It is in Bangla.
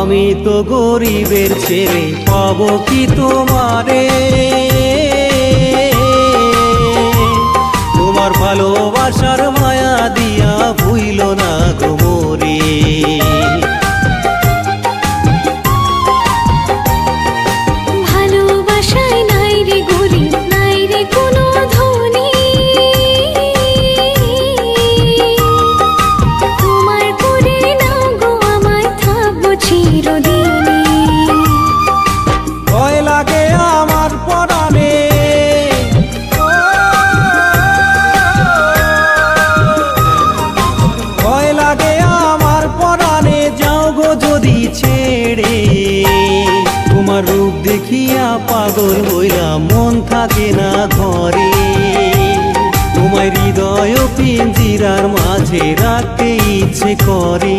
আমি তো গরিবের ছেলে, পাবো কি তোমারে? তোমার ভালোবাসার মায়া দিয়া ভুইল না গো মোরে। ভালোবাসায় নাই রে গরিব, নাই রে কোনো ধনী, তোমার করে নাও গো আমায়, থাকবো চিরদিনই। ভয় লাগে আমার পরাণে, ভয় লাগে আমার পরাণে, যাও গো যদি ছেড়ে। তোমার রূপ দেখিয়া পাগল হইলাম, মন থাকে না ঘরে। তোমার হৃদয় পিঞ্জিরার মাঝে রাখতে ইচ্ছে করে।